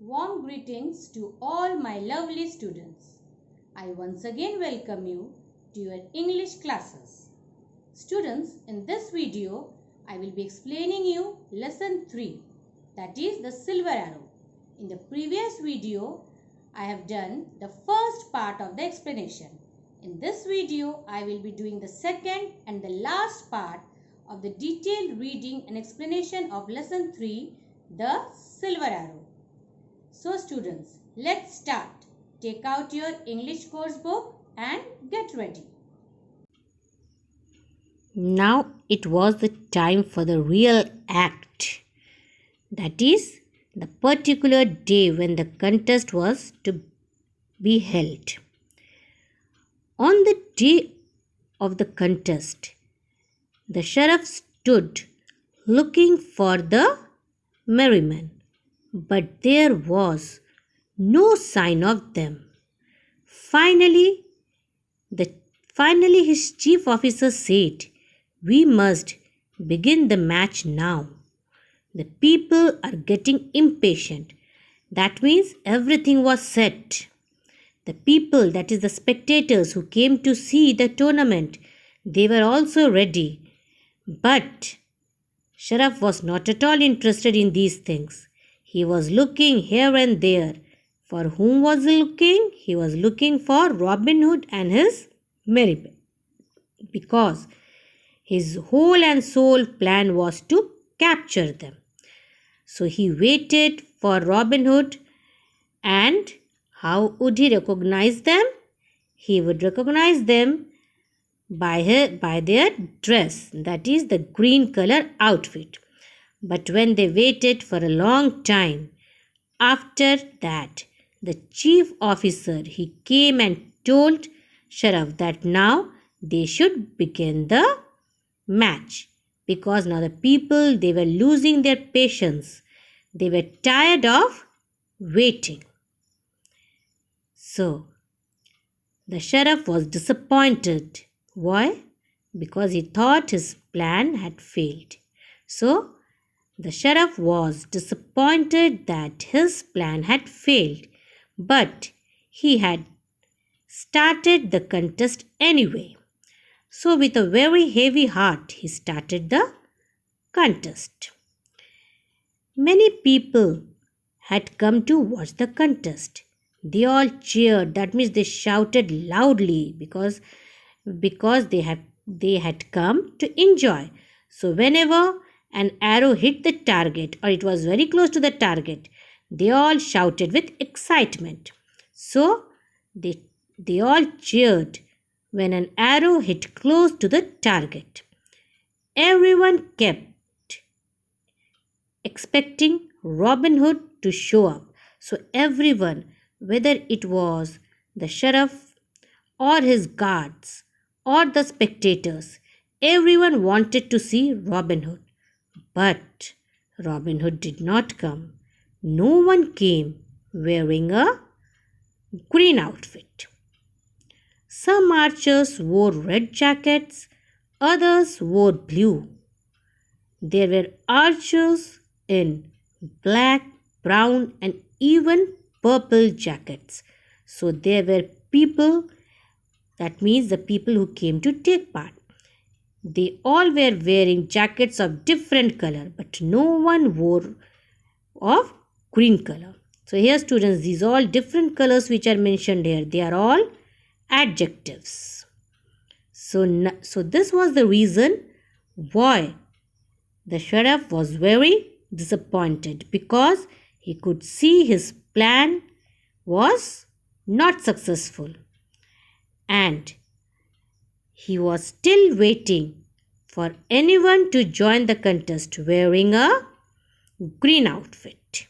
Warm greetings to all my lovely students. I once again welcome you to your English classes. Students, in this video, I will be explaining you lesson 3, that is the silver arrow. In the previous video, I have done the first part of the explanation. In this video, I will be doing the second and the last part of the detailed reading and explanation of lesson 3, the silver arrow. So students, let's start. Take out your English course book and get ready. Now it was the time for the real act. That is, the particular day when the contest was to be held. On the day of the contest, the sheriff stood looking for the merrymen, but there was no sign of them. Finally, his chief officer said, "We must begin the match now. The people are getting impatient." That means everything was set. The people, that is the spectators who came to see the tournament, they were also ready. But Sheriff was not at all interested in these things. He was looking here and there. For whom was he looking? He was looking for Robin Hood and his merry men, because his whole and soul plan was to capture them. So he waited for Robin Hood, and how would he recognize them? He would recognize them by their dress, that is the green color outfit. But when they waited for a long time, after that, the chief officer, he came and told Sheriff that now they should begin the match, because now the people, they were losing their patience. They were tired of waiting. So the sheriff was disappointed. Why? Because he thought his plan had failed. So the sheriff was disappointed that his plan had failed, but he had started the contest anyway. So with a very heavy heart, he started the contest. Many people had come to watch the contest. They all cheered. That means they shouted loudly because they had come to enjoy. So whenever an arrow hit the target or it was very close to the target, they all shouted with excitement. So they all cheered when an arrow hit close to the target. Everyone kept expecting Robin Hood to show up. So everyone, whether it was the sheriff or his guards or the spectators, everyone wanted to see Robin Hood. But Robin Hood did not come. No one came wearing a green outfit. Some archers wore red jackets, others wore blue. There were archers in black, brown, and even purple jackets. So there were people, that means the people who came to take part. They all were wearing jackets of different color, but no one wore of green color. So here students, these all different colors which are mentioned here, they are all adjectives. So this was the reason why the sheriff was very disappointed, because he could see his plan was not successful, and he was still waiting for anyone to join the contest wearing a green outfit.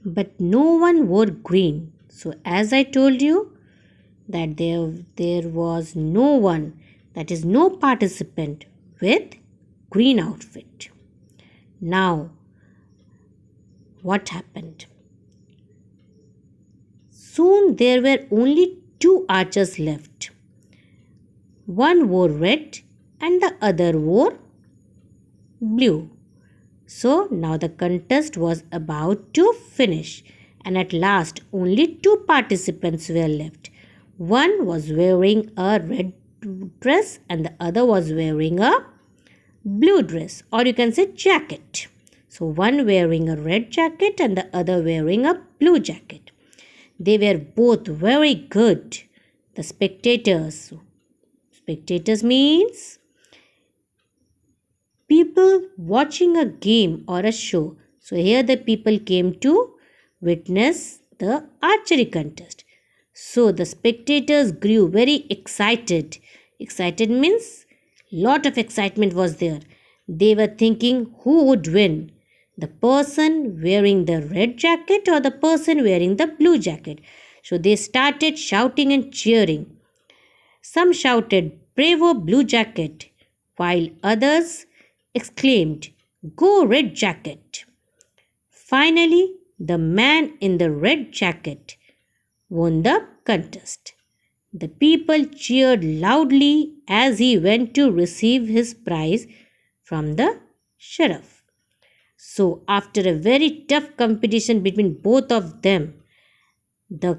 But no one wore green. So as I told you that there was no one, that is no participant with green outfit. Now what happened? Soon there were only two archers left. One wore red and the other wore blue. So now the contest was about to finish, and at last only two participants were left. One was wearing a red dress and the other was wearing a blue dress, or you can say jacket. So one wearing a red jacket and the other wearing a blue jacket. They were both very good. The spectators means people watching a game or a show. So here the people came to witness the archery contest. So the spectators grew very excited. Excited means lot of excitement was there. They were thinking who would win, the person wearing the red jacket or the person wearing the blue jacket. So they started shouting and cheering. Some shouted, "Bravo, blue jacket," while others exclaimed, "Go, red jacket." Finally, the man in the red jacket won the contest. The people cheered loudly as he went to receive his prize from the sheriff. So, after a very tough competition between both of them, the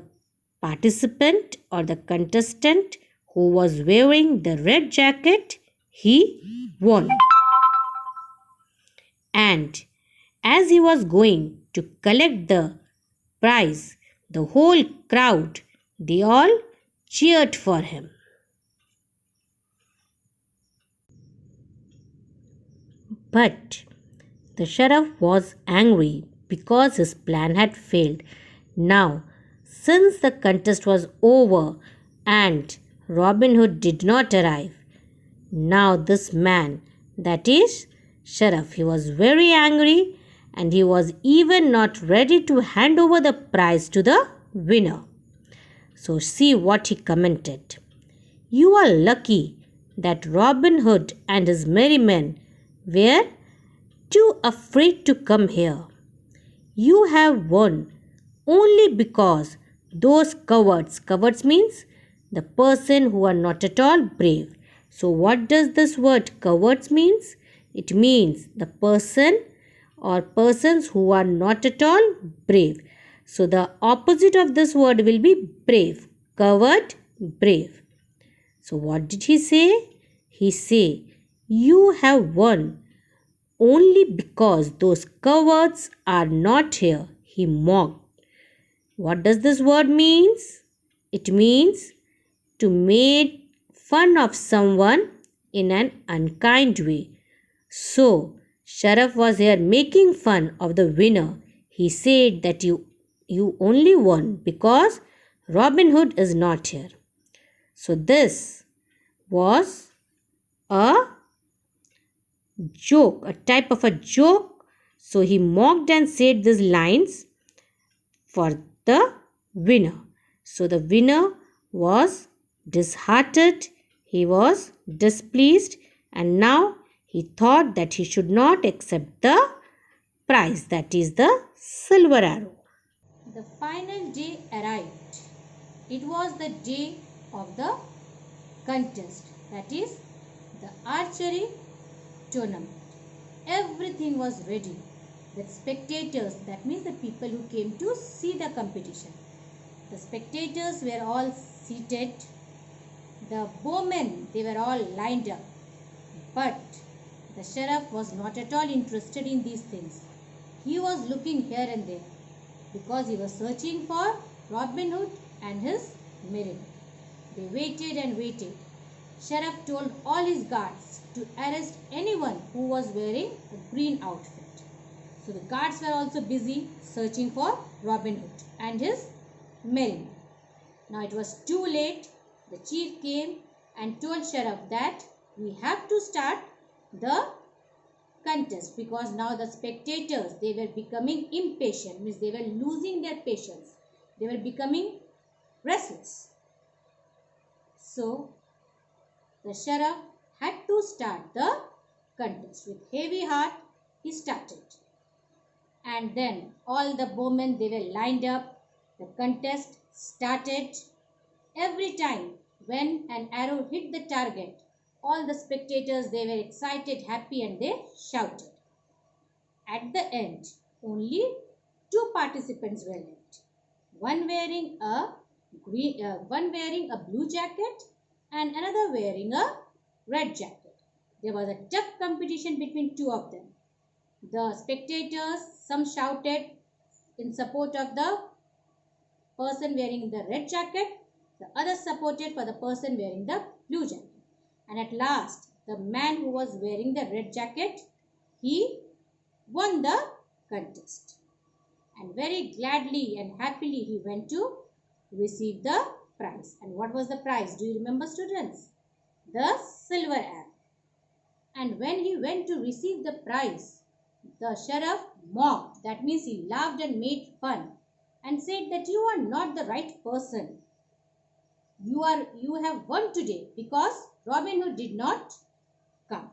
participant or the contestant who was wearing the red jacket, he won. And as he was going to collect the prize, the whole crowd, they all cheered for him. But the sheriff was angry because his plan had failed. Now, since the contest was over and Robin Hood did not arrive, now this man, that is sheriff, he was very angry and he was even not ready to hand over the prize to the winner. So see what he commented. "You are lucky that Robin Hood and his merry men were too afraid to come here. You have won only because those cowards means the person who are not at all brave. So what does this word cowards means? It means the person or persons who are not at all brave. So the opposite of this word will be brave. Coward, brave. So what did he say? He say, "You have won only because those cowards are not here," he mocked. What does this word means? It means to make fun of someone in an unkind way. So, Sheriff was here making fun of the winner. He said that you only won because Robin Hood is not here. So, this was a joke, a type of a joke. So, he mocked and said these lines for the winner. So, the winner was disheartened, he was displeased, and now he thought that he should not accept the prize, that is the silver arrow. The final day arrived. It was the day of the contest, that is the archery tournament. Everything was ready. The spectators, that means the people who came to see the competition. The spectators were all seated. The bowmen, they were all lined up. But the sheriff was not at all interested in these things. He was looking here and there because he was searching for Robin Hood and his merry men. They waited and waited. Sheriff told all his guards to arrest anyone who was wearing a green outfit. So the guards were also busy searching for Robin Hood and his merry men. Now it was too late. The chief came and told Sheriff that we have to start the contest because now the spectators, they were becoming impatient, means they were losing their patience. They were becoming restless. So the sheriff had to start the contest. With heavy heart, he started. And then all the bowmen, they were lined up. The contest started. Every time when an arrow hit the target, all the spectators, they were excited, happy, and they shouted. At the end, only two participants were left. One wearing a blue jacket and another wearing a red jacket. There was a tough competition between two of them. The spectators, some shouted in support of the person wearing the red jacket, the others supported for the person wearing the blue jacket. And at last, the man who was wearing the red jacket, he won the contest. And very gladly and happily he went to receive the prize. And what was the prize? Do you remember, students? The silver arrow. And when he went to receive the prize, the sheriff mocked, that means he laughed and made fun, and said that you are not the right person. You have won today because Robin Hood did not come.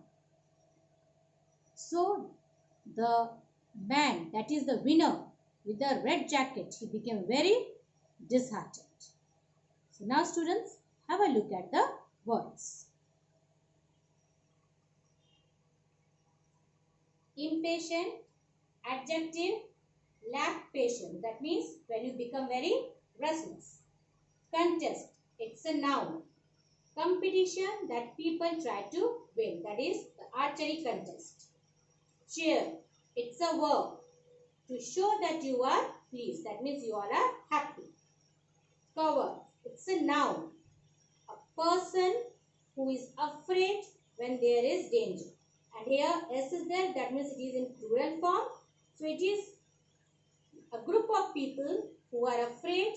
So the man, that is the winner with the red jacket, he became very disheartened. So now students, have a look at the words. Impatient, adjective, lack patience. That means when you become very restless. Contest, it's a noun. Competition, that people try to win. That is the archery contest. Cheer, it's a verb. To show that you are pleased. That means you are happy. Cover, it's a noun. A person who is afraid when there is danger. And here S is there, that means it is in plural form. So it is a group of people who are afraid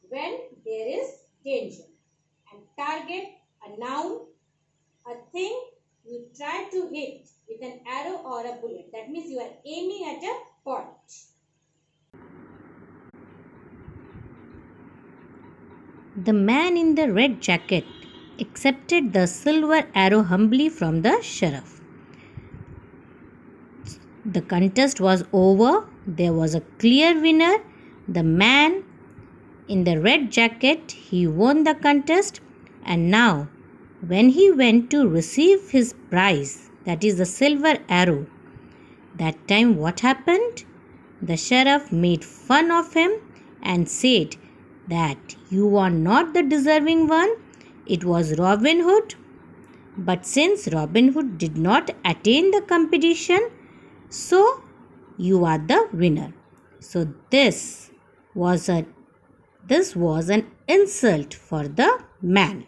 when there is danger. And target, a noun, a thing you try to hit with an arrow or a bullet. That means you are aiming at a point. The man in the red jacket accepted the silver arrow humbly from the sheriff. The contest was over. There was a clear winner. The man in the red jacket, he won the contest. And now, when he went to receive his prize, that is the silver arrow, that time what happened? The sheriff made fun of him and said that you are not the deserving one. It was Robin Hood. But since Robin Hood did not attain the competition, so you are the winner. So this was an insult for the man.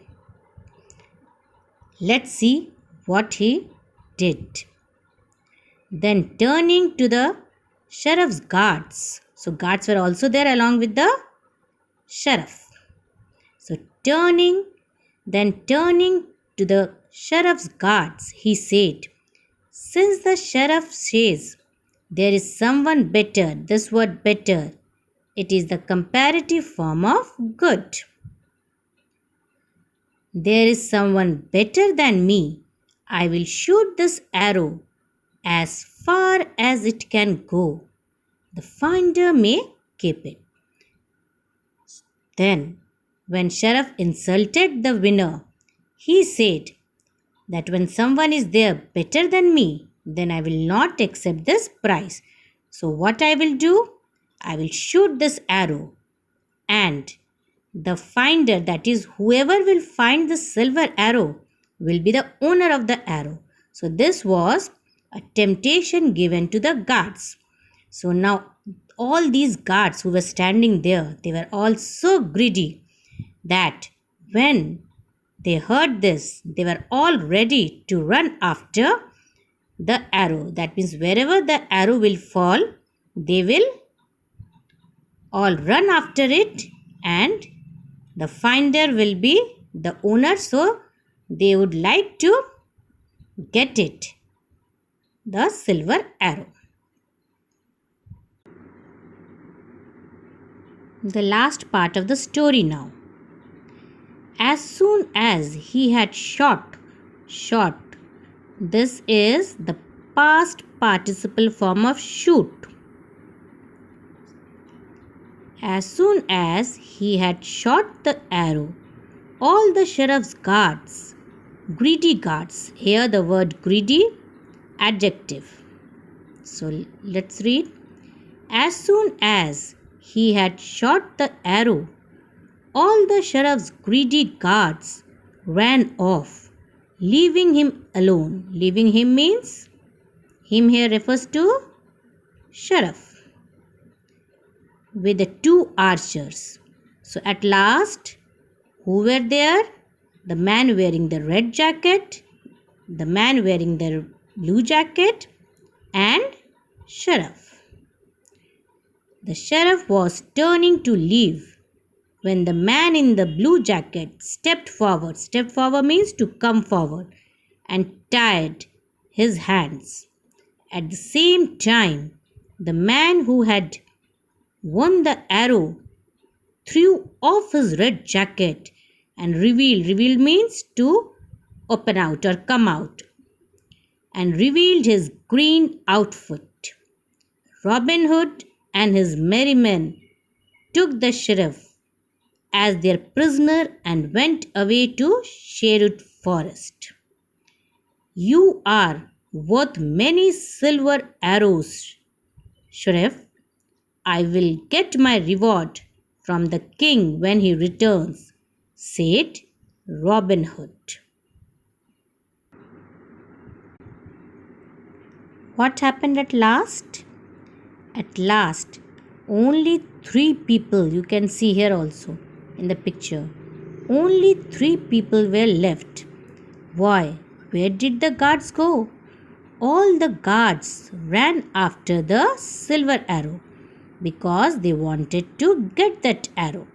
Let's see what he did. Then turning to the sheriff's guards. So guards were also there along with the sheriff. So turning to the sheriff's guards, he said, since the sheriff says there is someone better, this word better, it is the comparative form of good. There is someone better than me. I will shoot this arrow as far as it can go. The finder may keep it. Then, when sheriff insulted the winner, he said that when someone is there better than me, then I will not accept this prize. So what I will do? I will shoot this arrow, and the finder, that is whoever will find the silver arrow, will be the owner of the arrow. So this was a temptation given to the guards. So now all these guards who were standing there, they were all so greedy that when they heard this, they were all ready to run after the arrow. That means wherever the arrow will fall, they will all run after it, and the finder will be the owner. So they would like to get it, the silver arrow. The last part of the story now. As soon as he had shot, this is the past participle form of shoot. As soon as he had shot the arrow, all the sheriff's guards, greedy guards, here the word greedy, adjective. So let's read. As soon as he had shot the arrow, all the sheriff's greedy guards ran off, leaving him alone. Leaving him means, him here refers to sheriff, with the two archers. So at last, who were there? The man wearing the red jacket, the man wearing the blue jacket, and sheriff. The sheriff was turning to leave when the man in the blue jacket stepped forward. Step forward means to come forward, and tied his hands. At the same time, the man who had won the arrow threw off his red jacket and revealed means to open out or come out, and revealed his green outfit. Robin Hood and his merry men took the sheriff as their prisoner and went away to Sherwood Forest. You are worth many silver arrows, sheriff. I will get my reward from the king when he returns, said Robin Hood. What happened at last? At last, only 3 people, you can see here also in the picture, only 3 people were left. Why? Where did the guards go? All the guards ran after the silver arrow because they wanted to get that arrow.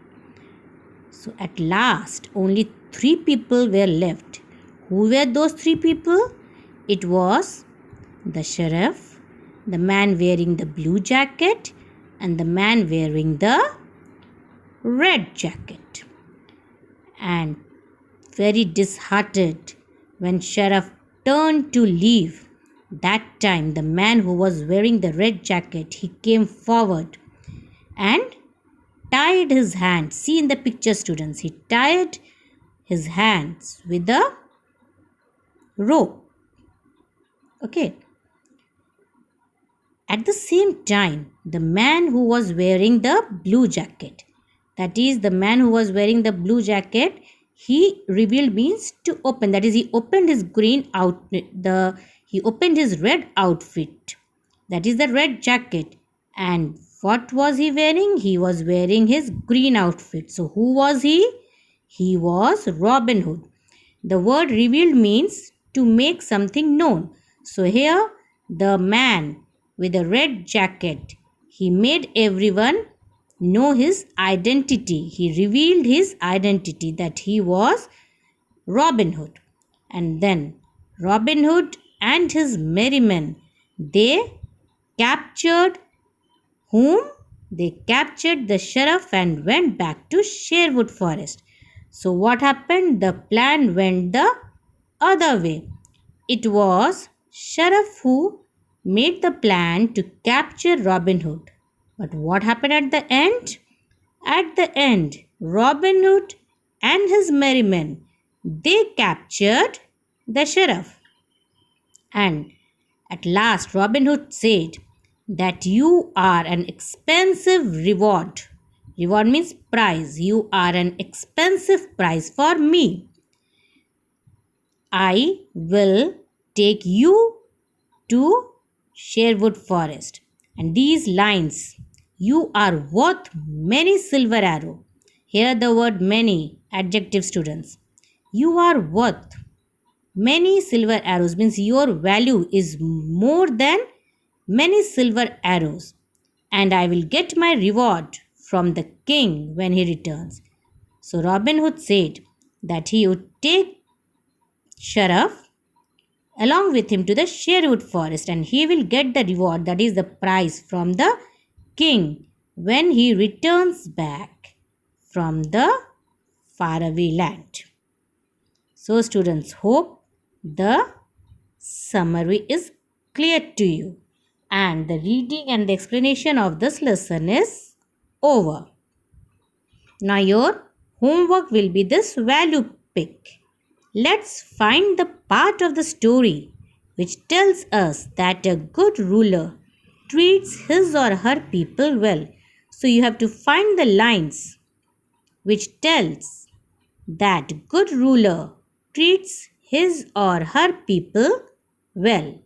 So at last, only 3 people were left. Who were those 3 people? It was the sheriff, the man wearing the blue jacket, and the man wearing the red jacket. And very disheartened, when sheriff turned to leave, that time the man who was wearing the red jacket, he came forward and tied his hands. See in the picture, students, he tied his hands with a rope. Okay. At the same time, the man who was wearing the blue jacket, that is the man who was wearing the blue jacket, he revealed means to open. That is, he opened his he opened his red outfit. That is the red jacket. And what was he wearing? He was wearing his green outfit. So who was he? He was Robin Hood. The word revealed means to make something known. So here the man with a red jacket, he made everyone know his identity. He revealed his identity, that he was Robin Hood. And then Robin Hood and his merry men, they captured whom? They captured the sheriff and went back to Sherwood Forest. So what happened? The plan went the other way. It was sheriff who made the plan to capture Robin Hood. But what happened at the end? At the end, Robin Hood and his merry men, they captured the sheriff. And at last Robin Hood said that you are an expensive reward. Reward means prize. You are an expensive prize for me. I will take you to Sherwood Forest. And these lines, you are worth many silver arrow. Here the word many, adjective, students. You are worth many silver arrows means your value is more than many silver arrows. And I will get my reward from the king when he returns. So Robin Hood said that he would take sheriff along with him to the Sherwood Forest, and he will get the reward, that is the prize, from the king when he returns back from the faraway land. So students, hope the summary is clear to you, and the reading and the explanation of this lesson is over. Now your homework will be this value pick. Let's find the part of the story which tells us that a good ruler treats his or her people well. So you have to find the lines which tells that good ruler treats his or her people well.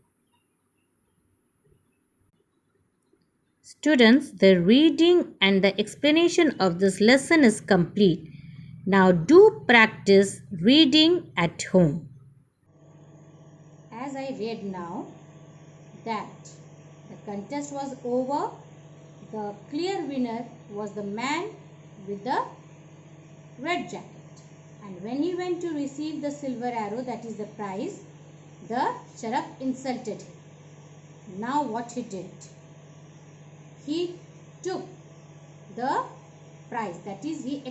Students, the reading and the explanation of this lesson is complete. Now do practice reading at home. As I read now that the contest was over, the clear winner was the man with the red jacket, and when he went to receive the silver arrow, that is the prize, the sheriff insulted him. Now what he did? He took the prize, that is he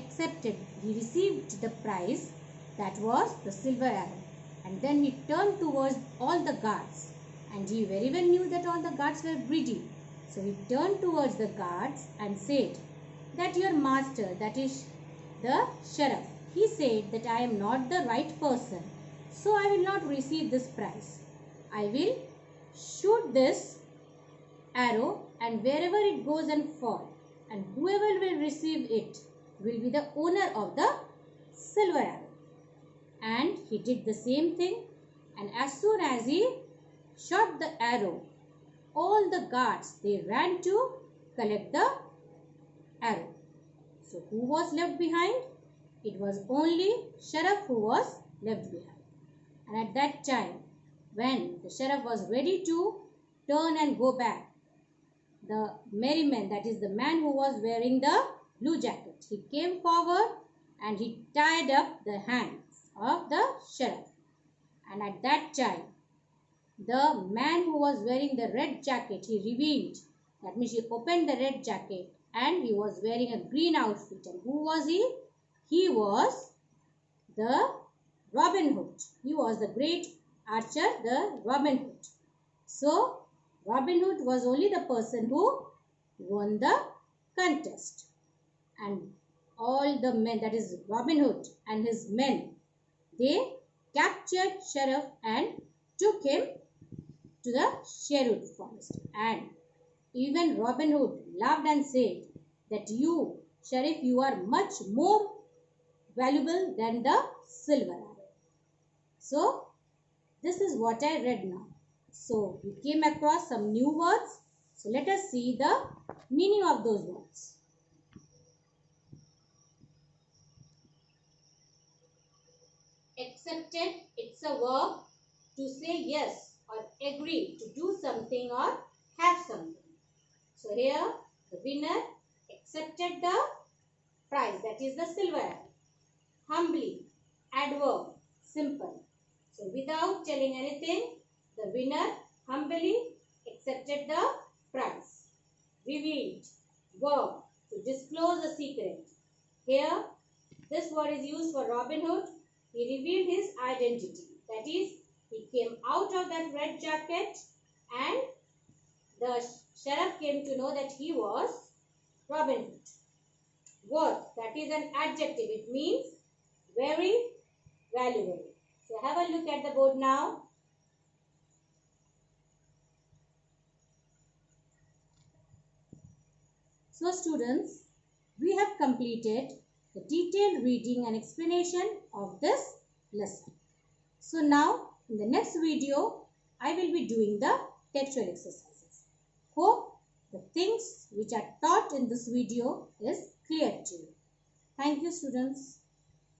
received the prize, that was the silver arrow, and then he turned towards all the guards, and he very well knew that all the guards were greedy. So he turned towards the guards and said that your master, that is the sheriff, he said that I am not the right person, so I will not receive this prize. I will shoot this arrow, and wherever it goes and fall, and whoever will receive it will be the owner of the silver arrow. And he did the same thing, and as soon as he shot the arrow, all the guards, they ran to collect the arrow. So who was left behind? It was only sheriff who was left behind. And at that time, when the sheriff was ready to turn and go back, the merryman, that is the man who was wearing the blue jacket, he came forward and he tied up the hands of the sheriff. And at that time, the man who was wearing the red jacket, he revealed, that means he opened the red jacket, and he was wearing a green outfit. And who was he? He was the Robin Hood. He was the great archer, the Robin Hood. So Robin Hood was only the person who won the contest, and all the men, that is Robin Hood and his men, they captured sheriff and took him to the Sherwood forest. And even Robin Hood laughed and said that you, sheriff, you are much more valuable than the silver arrow. So this is what I read now. So we came across some new words. So let us see the meaning of those words. Accepted, it's a verb to say yes or agree to do something or have something. So here the winner accepted the prize, that is the silver arrow. Humbly, adverb, simple. So without telling anything, the winner humbly accepted the prize. Revealed, verb, to disclose a secret. Here, this word is used for Robin Hood. He revealed his identity. That is, he came out of that red jacket, and the sheriff came to know that he was Robin Hood. Worth, that is an adjective. It means very valuable. So have a look at the board now. So students, we have completed the detailed reading and explanation of this lesson. So now in the next video, I will be doing the textual exercises. Hope the things which are taught in this video is clear to you. Thank you students.